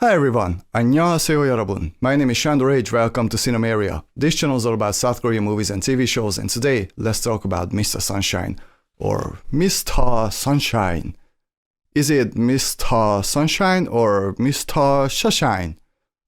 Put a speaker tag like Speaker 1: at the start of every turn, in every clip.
Speaker 1: Hi everyone, 안녕하세요 여러분. My name is Shandor. Welcome to Cinemarea. This channel is all about South Korean movies and TV shows, and today let's talk about Mr. Sunshine, or Mr. Sunshine. Is it Mr. Sunshine or Mr. Shashine?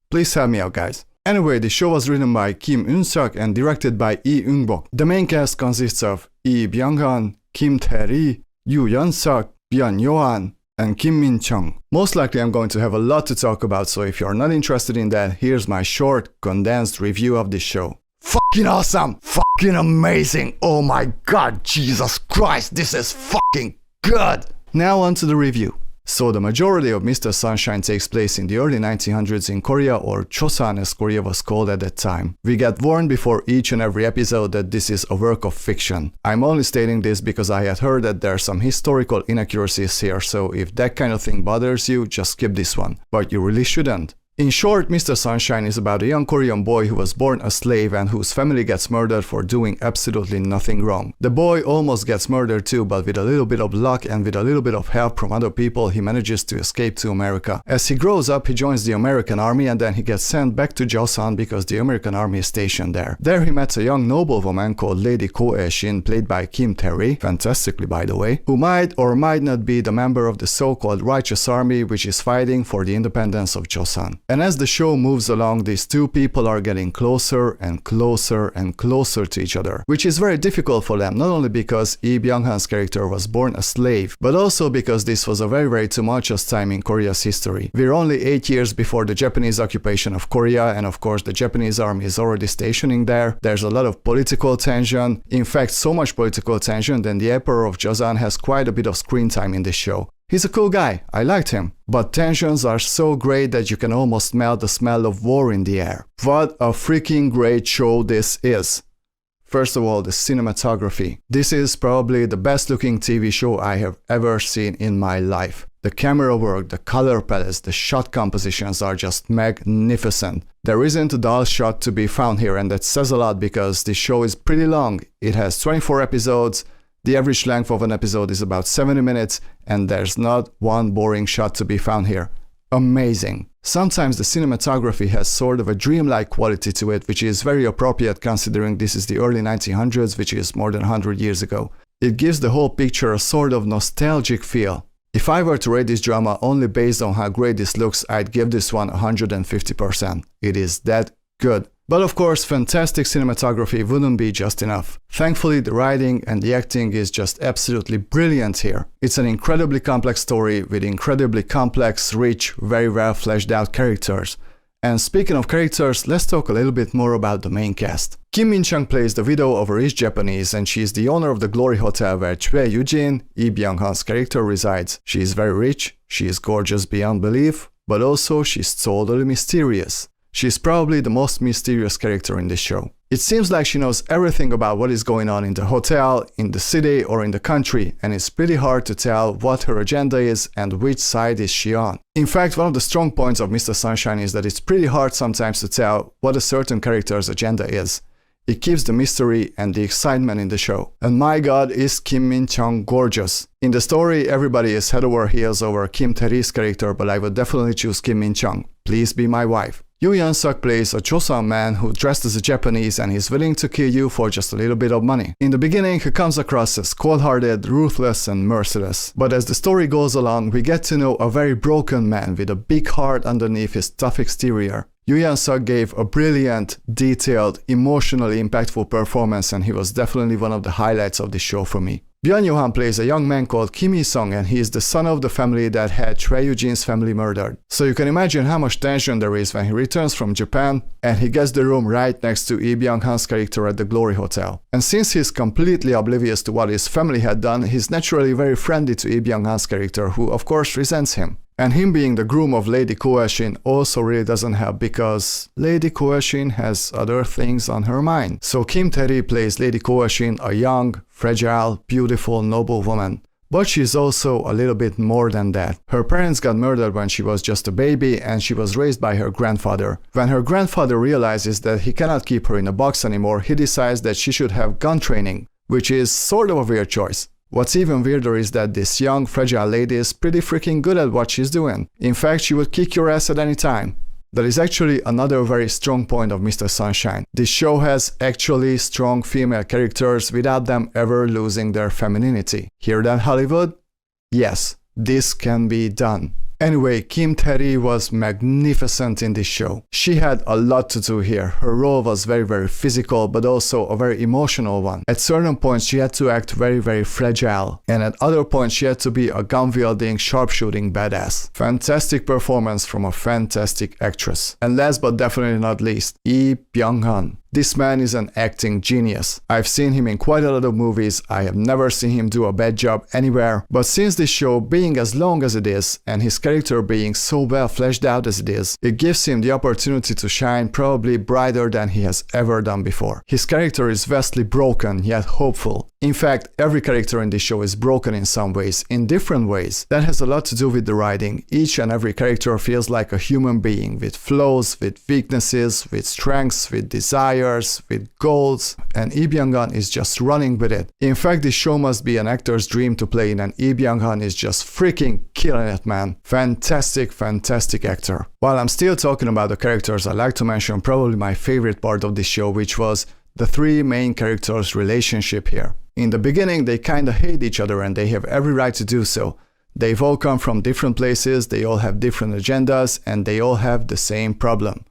Speaker 1: Please help me out, guys. Anyway, the show was written by Kim Eui-sung and directed by Lee Byung-hun. The main cast consists of Lee Byung-hun, Tae-ri, Yoo Yeon-seok, Byun Yo-han, and Min-jung. Most likely I'm going to have a lot to talk about, so if you're not interested in that, here's my short, condensed review of this show. Fucking awesome! Fucking amazing! Oh my god, Jesus Christ, this is fucking good! Now on to the review. So the majority of Mr. Sunshine takes place in the early 1900s in Korea, or Chosan as Korea was called at that time. We get warned before each and every episode that this is a work of fiction. I'm only stating this because I had heard that there are some historical inaccuracies here, so if that kind of thing bothers you, just skip this one. But you really shouldn't. In short, Mr. Sunshine is about a young Korean boy who was born a slave and whose family gets murdered for doing absolutely nothing wrong. The boy almost gets murdered too, but with a little bit of luck and with a little bit of help from other people, he manages to escape to America. As he grows up, he joins the American army and then he gets sent back to Joseon because the American army is stationed there. There he met a young noblewoman called Lady Ko-e-shin, played by Tae-ri, fantastically by the way, who might or might not be the member of the so-called righteous army which is fighting for the independence of Joseon. And as the show moves along, these two people are getting closer and closer and closer to each other, which is very difficult for them, not only because Lee Byung-hun's character was born a slave, but also because this was a very tumultuous time in Korea's history. We're only 8 years before the Japanese occupation of Korea, and of course the Japanese army is already stationing there. There's a lot of political tension, in fact so much political tension that the Emperor of Joseon has quite a bit of screen time in this show. He's a cool guy, I liked him, but tensions are so great that you can almost smell the smell of war in the air. What a freaking great show this is! First of all, the cinematography. This is probably the best looking TV show I have ever seen in my life. The camera work, the color palettes, the shot compositions are just magnificent. There isn't a dull shot to be found here, and that says a lot because this show is pretty long. It has 24 episodes. The average length of an episode is about 70 minutes, and there's not one boring shot to be found here. Amazing. Sometimes the cinematography has sort of a dreamlike quality to it, which is very appropriate considering this is the early 1900s, which is more than 100 years ago. It gives the whole picture a sort of nostalgic feel. If I were to rate this drama only based on how great this looks, I'd give this one 150%. It is that good. But of course, fantastic cinematography wouldn't be just enough. Thankfully, the writing and the acting is just absolutely brilliant here. It's an incredibly complex story with incredibly complex, rich, very well fleshed out characters. And speaking of characters, let's talk a little bit more about the main cast. Kim Min-jung plays the widow of a rich Japanese, and she is the owner of the Glory Hotel where Choi Yoo-jin, Lee Byung-hun's character, resides. She is very rich, she is gorgeous beyond belief, but also she's totally mysterious. She's probably the most mysterious character in this show. It seems like she knows everything about what is going on in the hotel, in the city, or in the country, and it's pretty hard to tell what her agenda is and which side is she on. In fact, one of the strong points of Mr. Sunshine is that it's pretty hard sometimes to tell what a certain character's agenda is. It keeps the mystery and the excitement in the show. And my god, is Kim Min-jung gorgeous. In the story, everybody is head over heels over Tae-ri's character, but I would definitely choose Kim Min-jung. Please be my wife. Yoo Yeon-seok plays a Chosan man who dressed as a Japanese and he's willing to kill you for just a little bit of money. In the beginning, he comes across as cold-hearted, ruthless and merciless. But as the story goes along, we get to know a very broken man with a big heart underneath his tough exterior. Yoo Yeon-seok gave a brilliant, detailed, emotionally impactful performance, and he was definitely one of the highlights of the show for me. Byun Yo-han plays a young man called Kim Eui-sung, and he is the son of the family that had Choi Yoo-jin's family murdered. So you can imagine how much tension there is when he returns from Japan and he gets the room right next to Lee Byung-hun's character at the Glory Hotel. And since he's completely oblivious to what his family had done, he's naturally very friendly to Lee Byung-hun's character, who of course resents him. And him being the groom of Lady Ko-e-shin also really doesn't help because Lady Ko-e-shin has other things on her mind. So Tae-ri plays Lady Ko-e-shin, a young, fragile, beautiful, noble woman. But she's also a little bit more than that. Her parents got murdered when she was just a baby and she was raised by her grandfather. When her grandfather realizes that he cannot keep her in a box anymore, he decides that she should have gun training, which is sort of a weird choice. What's even weirder is that this young, fragile lady is pretty freaking good at what she's doing. In fact, she would kick your ass at any time. That is actually another very strong point of Mr. Sunshine. This show has actually strong female characters without them ever losing their femininity. Hear that, Hollywood? Yes, this can be done. Anyway, Kim Tae-ri was magnificent in this show. She had a lot to do here. Her role was very physical, but also a very emotional one. At certain points she had to act very fragile, and at other points she had to be a gun-wielding, sharpshooting badass. Fantastic performance from a fantastic actress. And last but definitely not least, Lee Byung-hun. This man is an acting genius. I've seen him in quite a lot of movies, I have never seen him do a bad job anywhere, but since this show being as long as it is, and his character being so well fleshed out as it is, it gives him the opportunity to shine probably brighter than he has ever done before. His character is vastly broken, yet hopeful. In fact, every character in this show is broken in some ways, in different ways. That has a lot to do with the writing. Each and every character feels like a human being, with flaws, with weaknesses, with strengths, with desires, with goals, and Lee Byung-hun is just running with it. In fact, this show must be an actor's dream to play in, and Lee Byung-hun is just freaking killing it, man. Fantastic actor. While I'm still talking about the characters, I'd like to mention probably my favorite part of this show, which was the three main characters' relationship here. In the beginning, they kinda hate each other, and they have every right to do so. They've all come from different places, they all have different agendas, and they all have the same problem.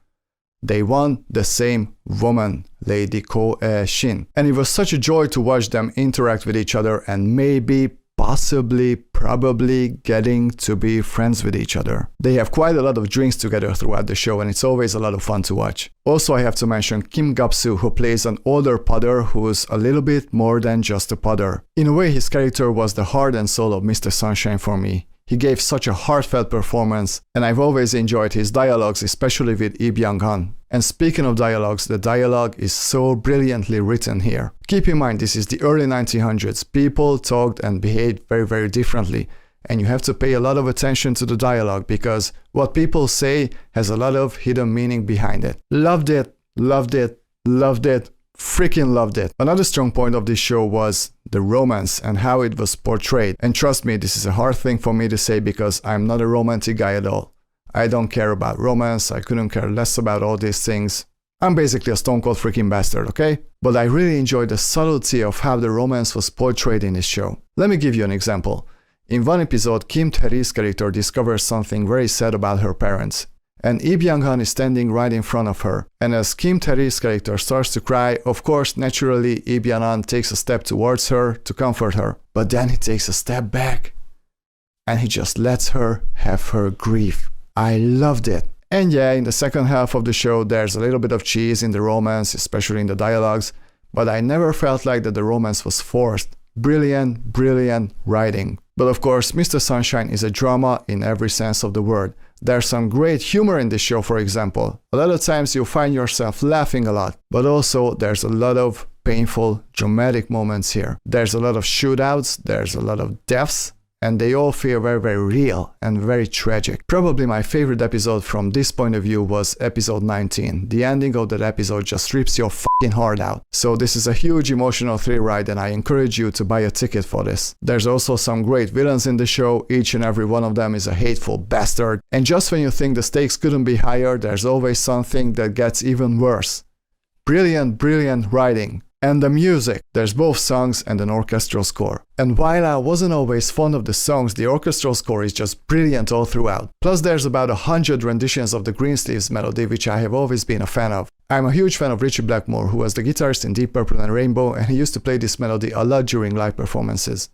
Speaker 1: They want the same woman, Lady Ko-shin. And it was such a joy to watch them interact with each other and maybe, possibly, probably getting to be friends with each other. They have quite a lot of drinks together throughout the show, and it's always a lot of fun to watch. Also, I have to mention Kim Kap-soo, who plays an older podder who's a little bit more than just a podder. In a way, his character was the heart and soul of Mr. Sunshine for me. He gave such a heartfelt performance, and I've always enjoyed his dialogues, especially with Lee Byung-hun. And speaking of dialogues, the dialogue is so brilliantly written here. Keep in mind, this is the early 1900s. People talked and behaved very differently, and you have to pay a lot of attention to the dialogue because what people say has a lot of hidden meaning behind it. Loved it, freaking loved it. Another strong point of this show was the romance and how it was portrayed. And trust me, this is a hard thing for me to say because I'm not a romantic guy at all. I don't care about romance, I couldn't care less about all these things. I'm basically a stone cold freaking bastard, okay? But I really enjoyed the subtlety of how the romance was portrayed in this show. Let me give you an example. In one episode, Kim Tae-ri's character discovers something very sad about her parents. And Lee Byung-hun is standing right in front of her. And as Kim Tae-ri's character starts to cry, of course, naturally, Lee Byung-hun takes a step towards her to comfort her. But then he takes a step back, and he just lets her have her grief. I loved it. And yeah, in the second half of the show, there's a little bit of cheese in the romance, especially in the dialogues, but I never felt like that the romance was forced. Brilliant writing. But of course, Mr. Sunshine is a drama in every sense of the word. There's some great humor in this show, for example. A lot of times you'll find yourself laughing a lot, but also there's a lot of painful, dramatic moments here. There's a lot of shootouts, there's a lot of deaths, and they all feel very real and very tragic. Probably my favorite episode from this point of view was episode 19. The ending of that episode just rips your fucking heart out. So this is a huge emotional thrill ride, and I encourage you to buy a ticket for this. There's also some great villains in the show. Each and every one of them is a hateful bastard. And just when you think the stakes couldn't be higher, there's always something that gets even worse. Brilliant writing. And the music, there's both songs and an orchestral score. And while I wasn't always fond of the songs, the orchestral score is just brilliant all throughout. Plus there's about 100 renditions of the Greensleeves melody, which I have always been a fan of. I'm a huge fan of Richie Blackmore, who was the guitarist in Deep Purple and Rainbow, and he used to play this melody a lot during live performances.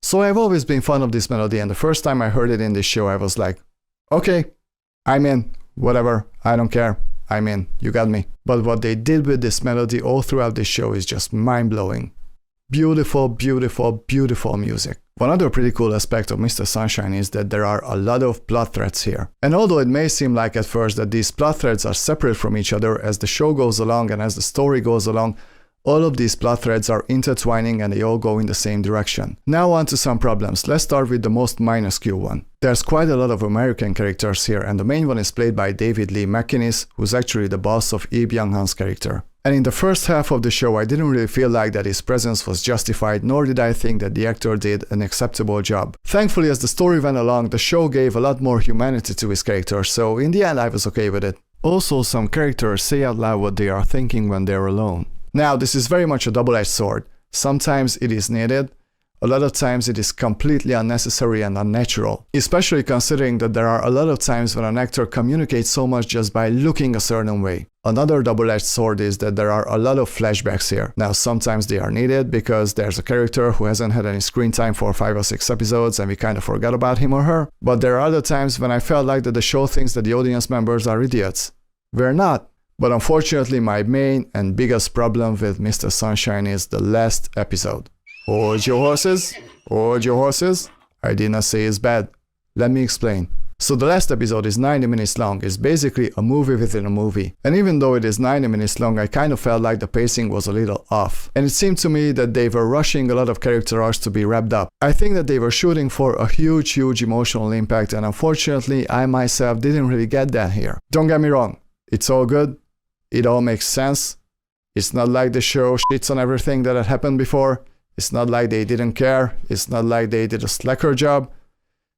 Speaker 1: So I've always been fond of this melody, and the first time I heard it in this show I was like, okay, I'm in, whatever, I don't care, I'm in, you got me. But what they did with this melody all throughout this show is just mind-blowing. Beautiful music. One other pretty cool aspect of Mr. Sunshine is that there are a lot of plot threads here. And although it may seem like at first that these plot threads are separate from each other, as the show goes along and as the story goes along, All of these plot threads are intertwining and they all go in the same direction. Now on to some problems. Let's start with the most minuscule one. There's quite a lot of American characters here, and the main one is played by David Lee McInnes, who's actually the boss of Lee Byung-hun's character. And in the first half of the show, I didn't really feel like that his presence was justified, nor did I think that the actor did an acceptable job. Thankfully, as the story went along, the show gave a lot more humanity to his character, so in the end I was okay with it. Also, some characters say out loud what they are thinking when they're alone. Now, this is very much a double-edged sword. Sometimes it is needed, a lot of times it is completely unnecessary and unnatural, especially considering that there are a lot of times when an actor communicates so much just by looking a certain way. Another double-edged sword is that there are a lot of flashbacks here. Now, sometimes they are needed because there's a character who hasn't had any screen time for 5 or 6 episodes and we kind of forgot about him or her. But there are other times when I felt like that the show thinks that the audience members are idiots. We're not. But unfortunately, my main and biggest problem with Mr. Sunshine is the last episode. Hold your horses. Hold your horses. I did not say it's bad. Let me explain. So the last episode is 90 minutes long. It's basically a movie within a movie. And even though it is 90 minutes long, I kind of felt like the pacing was a little off. And it seemed to me that they were rushing a lot of character arcs to be wrapped up. I think that they were shooting for a huge emotional impact, and unfortunately, I myself didn't really get that here. Don't get me wrong. It's all good. It all makes sense. It's not like the show shits on everything that had happened before. It's not like they didn't care. It's not like they did a slacker job.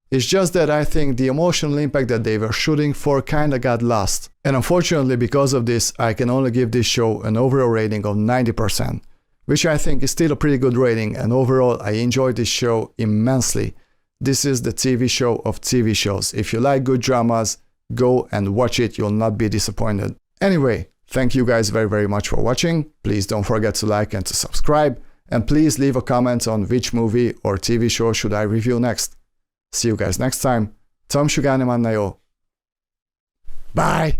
Speaker 1: It's just that I think the emotional impact that they were shooting for kinda got lost. And unfortunately, because of this, I can only give this show an overall rating of 90%, which I think is still a pretty good rating, and overall I enjoyed this show immensely. This is the TV show of TV shows. If you like good dramas, go and watch it, you'll not be disappointed. Anyway, thank you guys very much for watching. Please don't forget to like and to subscribe. And please leave a comment on which movie or TV show should I review next. See you guys next time. Tom Sugane Mannayo. Bye!